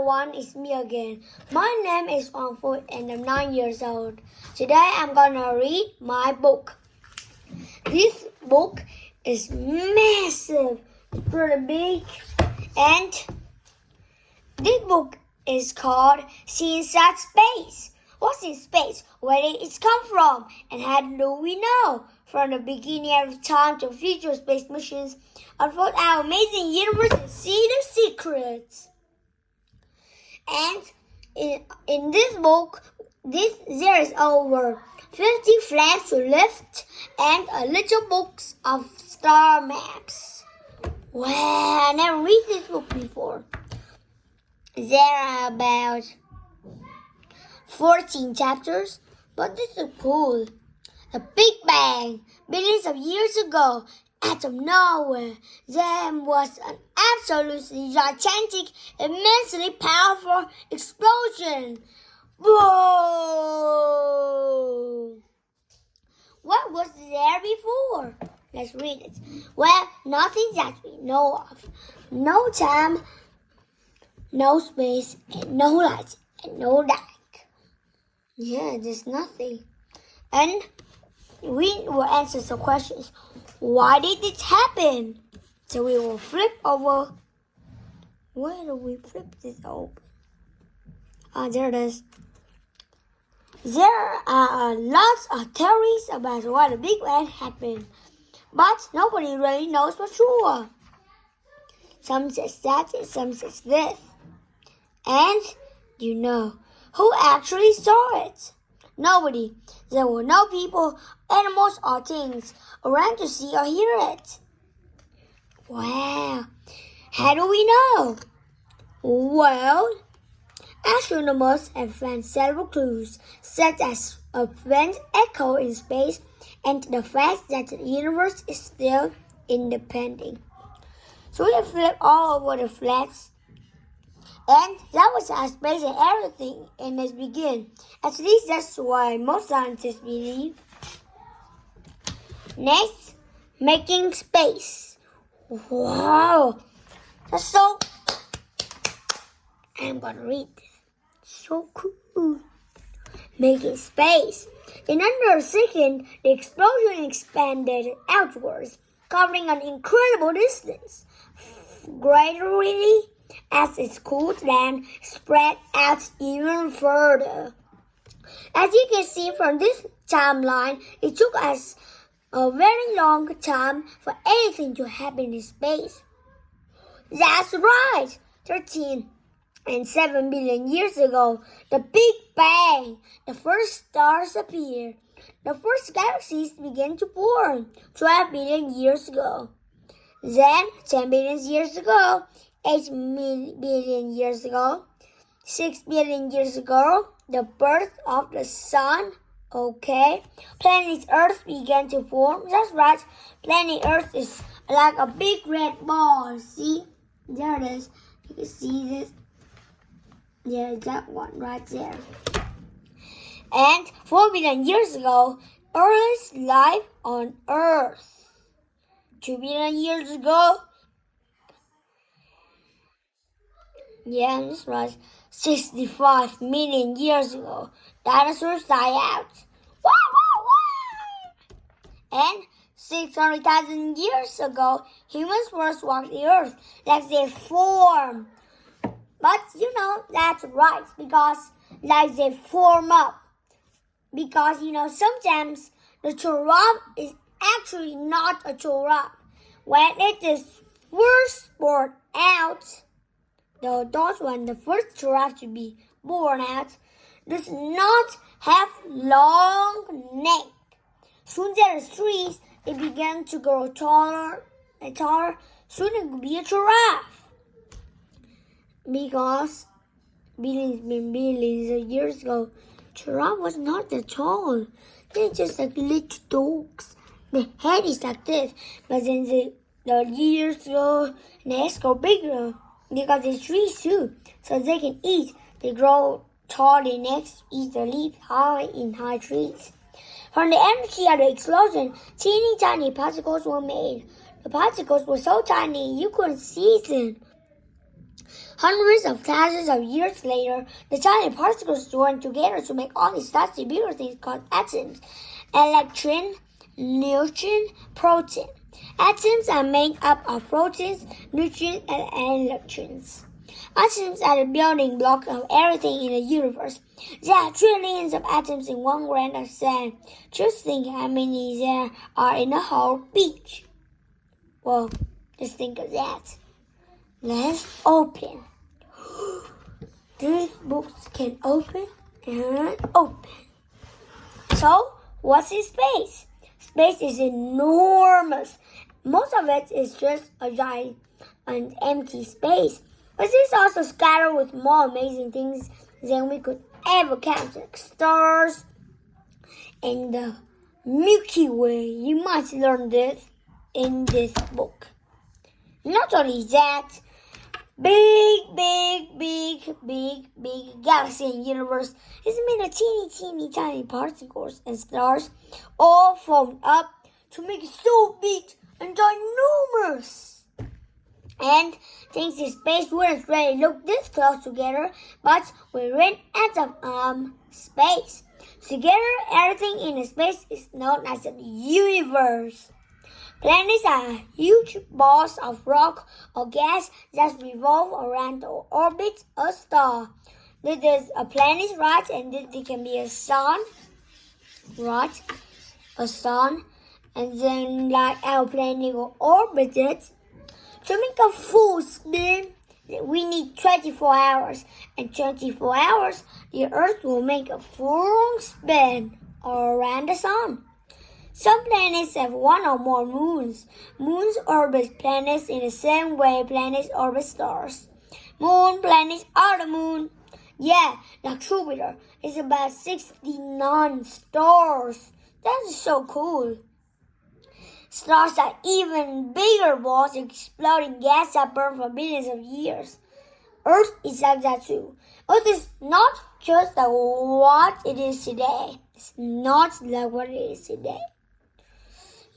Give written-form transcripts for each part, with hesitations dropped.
everyone, it's me again. My name is Phúc and I'm 9 years old. Today I'm gonna read my book. This book is massive, pretty big, and this book is called See Inside Space. What's in space? Where did it come from? And how do we know? From the beginning of time to future space missions, unfold our amazing universe and see the secrets. And in this book, there is over 50 flags to lift and a little books of star maps. Wow, I never read this book before. There are about 14 chapters, but this is cool. The Big Bang, billions of years ago, out of nowhere, there was an absolutely gigantic, immensely powerful explosion. Whoa! What was there before? Let's read it. Well, nothing that we know of. No time, no space, and no light, and no dark. Yeah, there's nothing. And we will answer some questions. Why did this happen? So we will flip over. Where do we flip this open? There it is. There are lots of theories about why the Big Bang happened, but nobody really knows for sure. Some says that, and some says this. And who actually saw it? Nobody. There were no people, animals, or things around to see or hear it. Wow. How do we know? Well, astronomers have found several clues, such as a faint echo in space and the fact that the universe is still independent. So we have flipped all over the flags. And that was how space and everything in its beginning. At least that's why most scientists believe. Next, making space. Wow. That's so... I'm gonna read this. So cool. Making space. In under a second, the explosion expanded outwards, covering an incredible distance. Gradually, as its cooled land spread out even further. As you can see from this timeline, it took us a very long time for anything to happen in space. That's right! 13 and 7 billion years ago, the Big Bang, the first stars appeared. The first galaxies began to form 12 billion years ago. Then, 10 billion years ago, 8 billion years ago, 6 billion years ago, the birth of the sun. Okay, planet Earth began to form. That's right, planet Earth is like a big red ball. See, there it is. You can see this. Yeah, that one right there. And 4 billion years ago, earliest life on Earth. 2 billion years ago, yeah, that's right. 65 million years ago, dinosaurs died out. Wow, wow, wow. And 600,000 years ago, humans first walked the earth like they formed. But that's right, because like they form up. Because sometimes the giraffe is actually not a giraffe. When it is first born out, the first giraffe to be born out, does not have long neck. Soon there is trees, it began to grow taller and taller. Soon it will be a giraffe. Because billions of years ago, giraffe was not that tall. They're just like little dogs. The head is like this, but then the years go and the heads go bigger. Because the trees too, so they can eat. They grow tall, they next eat the leaves high in high trees. From the energy of the explosion, teeny tiny particles were made. The particles were so tiny you couldn't see them. Hundreds of thousands of years later, the tiny particles join together to make all these slightly bigger things called atoms. Electron, neutron, proton. Atoms are made up of protons, neutrons, and electrons. Atoms are the building blocks of everything in the universe. There are trillions of atoms in one grain of sand. Just think how many there are in a whole beach. Well, just think of that. Let's open. These books can open and open. So, what's in space? Space is enormous. Most of it is just a giant and empty space. But it's also scattered with more amazing things than we could ever count, like stars and the Milky Way. You must learn this in this book. Not only that, big galaxy and universe is made of teeny tiny particles and stars all formed up to make it so big and ginormous. And things in space wouldn't really look this close together, but we ran out of space. Together, everything in space is known as the universe. Planets are huge balls of rock or gas that revolve around or orbit a star. This is a planet, right? And this can be a sun, right? A sun. And then like our planet will orbit it. To make a full spin, we need 24 hours. And 24 hours, the Earth will make a full spin around the sun. Some planets have one or more moons. Moons orbit planets in the same way planets orbit stars. Moon planets are the moon. Yeah, like Jupiter is about 69 stars. That is so cool. Stars are even bigger balls of exploding gas that burn for billions of years. Earth is like that too. Earth is not just like what it is today. It's not like what it is today.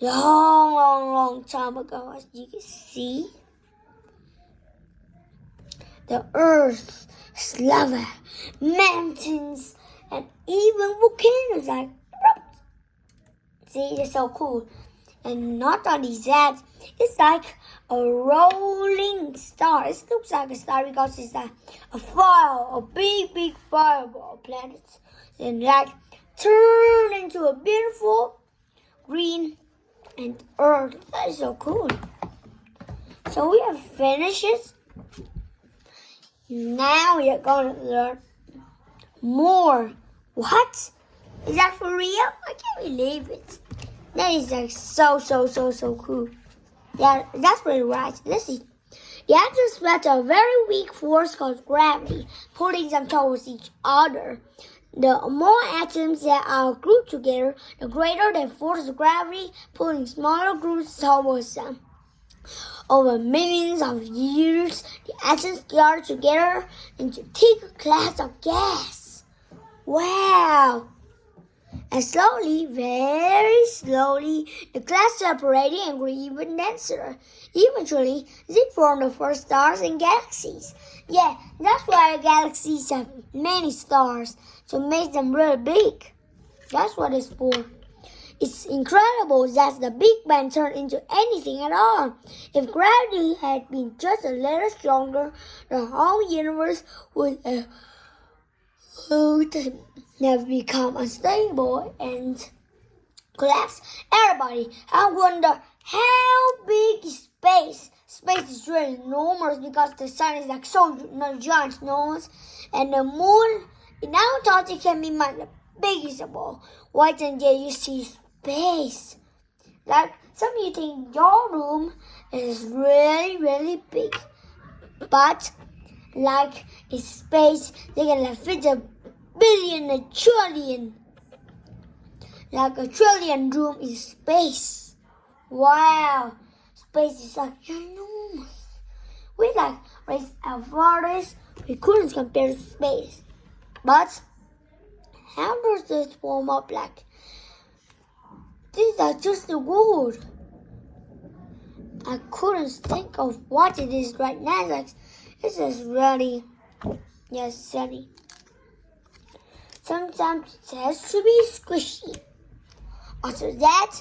Long time ago, as you can see, the Earth is lava, mountains, and even volcanoes like. See, it's so cool. And not only that, it's like a rolling star. It looks like a star because it's like a fire, a big fireball of planets. And like turn into a beautiful green and Earth. That is so cool. So we have finished it. Now we are going to learn more. What? Is that for real? I can't believe it. That is like so cool. Yeah, that's really right. Let's see. The atoms met a very weak force called gravity, pulling them towards each other. The more atoms that are grouped together, the greater the force of gravity, pulling smaller groups towards them. Over millions of years, the atoms gathered together into thick clouds of gas. Wow! And slowly, very slowly, the clouds separated and grew even denser. Eventually, they formed the first stars and galaxies. Yeah, that's why galaxies have many stars, to make them really big. That's what it's for. It's incredible that the Big Bang turned into anything at all. If gravity had been just a little stronger, the whole universe would have become unstable and collapse. Everybody, I wonder how big is space? Space is really enormous because the sun is like so giant, enormous, and the moon in our thoughts it can be much biggest of all. Why don't you see space? Like some of you think your room is really big, but like in space they can like fit a billion, a trillion. Like a trillion room in space. Wow. Space is like enormous. We like raise our farthest. We couldn't compare to space. But how does this warm up like? These are just the world. I couldn't think of what it is right now. Like This is really necessary. Sometimes it has to be squishy. After that,